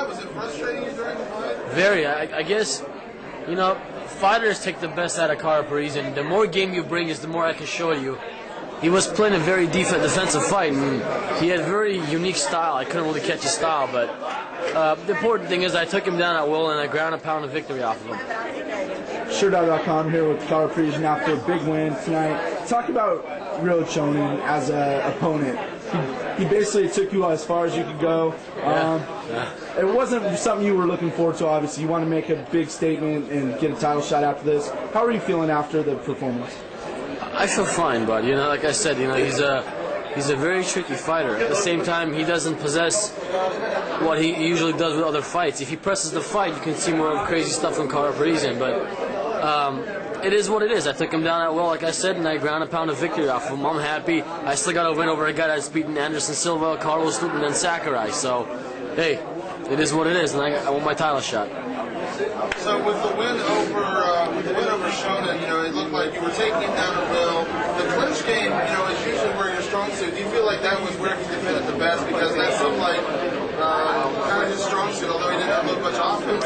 Was it frustrating you during the fight? Very. I guess, fighters take the best out of Karo Parisyan. The more game you bring is the more I can show you. He was playing a very defensive fight, and he had a very unique style. I couldn't really catch his style, but the important thing is I took him down at will, and I ground and pound a victory off of him. SureDog.com here with Karo Parisyan after a big win tonight. Talk about Rio Chonin as an opponent. He basically took you as far as you could go. It wasn't something you were looking forward to, obviously. You want to make a big statement and get a title shot after this. How are you feeling after the performance? I feel fine, but like I said, he's a very tricky fighter. At the same time, he doesn't possess what he usually does with other fights. If he presses the fight, you can see more crazy stuff from Karo Parisyan, but it is what it is. I took him down at will, like I said, and I ground and pound a victory off of him. I'm happy. I still got a win over a guy that's beaten Anderson Silva, Carlos Newton, and Sakurai. So, hey, it is what it is, and I want my title shot. So with the win over Shonen, it looked like you were taking him down at will. The clinch game, is usually where you're strong suit. Do you feel like that was where he defended the best? Because that looked like kind of his strong suit, although he didn't have much offense.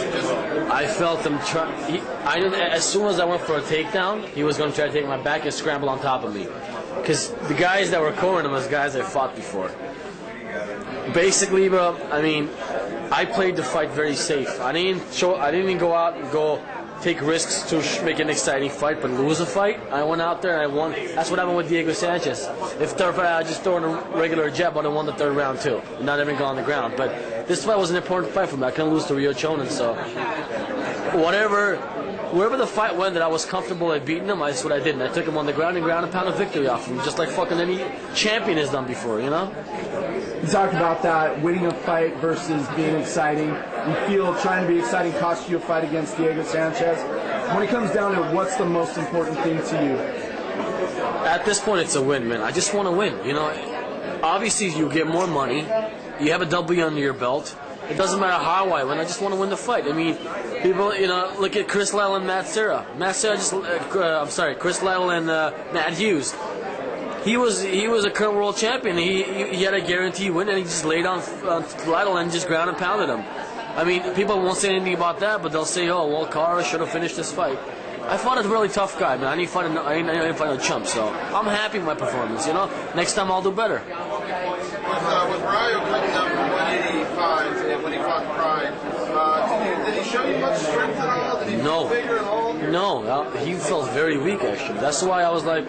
I felt him try. As soon as I went for a takedown, he was going to try to take my back and scramble on top of me. Because the guys that were cornering him was guys I fought before. Basically, bro, I played the fight very safe. I didn't even go out and take risks to make an exciting fight, but lose a fight. I went out there and I won. That's what happened with Diego Sanchez. If third fight, I just throw in a regular jab, but I won the third round too, not even go on the ground. But this fight was an important fight for me. I couldn't lose to Rio Chonin, so wherever the fight went that I was comfortable at beating him, that's what I did. And I took him on the ground and ground and pound a victory off him, just like fucking any champion has done before, You talked about that, winning a fight versus being exciting. You feel trying to be exciting cost you a fight against Diego Sanchez. When it comes down to it, what's the most important thing to you? At this point, it's a win, man. I just want to win. Obviously, you get more money. You have a W under your belt. It doesn't matter how I win. I just want to win the fight. People, look at Chris Lytle and Matt Serra. Chris Lytle and Matt Hughes. He was a current world champion. He had a guaranteed win, and he just laid on Lytle and just ground and pounded him. People won't say anything about that, but they'll say, "Oh, well, Karo should have finished this fight." I fought a really tough guy, man. I didn't fight a chump, so I'm happy with my performance. Next time I'll do better. With Ryo coming down from 185 when he fought Pride, did he show you much strength at all? Did he feel bigger at all? No, he felt very weak actually. That's why I was like,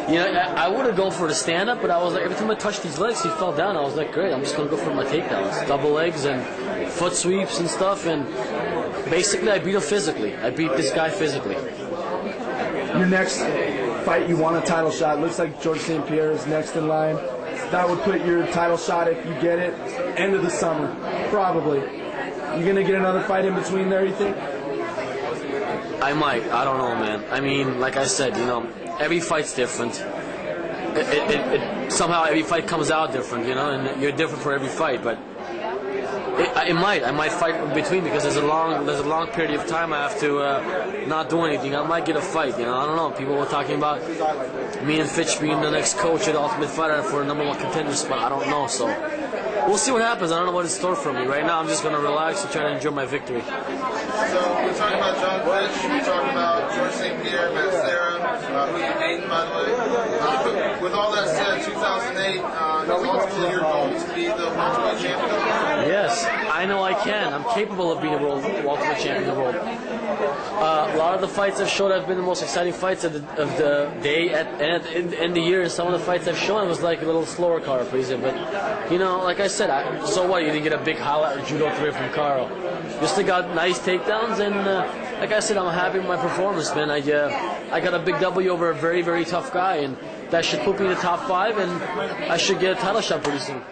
I would have gone for the stand-up, but I was like, every time I touched his legs, he fell down. I was like, great, I'm just going to go for my takedowns. Double legs and foot sweeps and stuff, and basically I beat him physically. I beat this guy physically. Your next fight, you want a title shot. Looks like George St. Pierre is next in line. That would put your title shot, if you get it, end of the summer, probably. You going to get another fight in between there, you think? I might. I don't know, man. Like I said, every fight's different. Somehow every fight comes out different, and you're different for every fight. But I might fight in between because there's a long period of time I have to not do anything. I might get a fight, I don't know. People were talking about me and Fitch being the next coach at Ultimate Fighter for a #1 contender spot. I don't know, so we'll see what happens. I don't know what in store for me. Right now I'm just going to relax and try to enjoy my victory. So we're talking about John Fitch, we're talking about George St. Pierre, Matt Serra, who you beat, by the way. With all that said, 2008 is ultimately your goal to be the welterweight champion? Yes, I know I can. I'm capable of being a welterweight champion of the world. A lot of the fights I've shown have been the most exciting fights of the day and at the end of the year. And some of the fights I've shown was like a little slower Karo Parisyan. But, like I said, so what? You didn't get a big highlight or judo career from Karo. Just got nice takedowns, and like I said, I'm happy with my performance, man. I got a big W over a very, very tough guy, and that should put me in the top 5, and I should get a title shot pretty soon.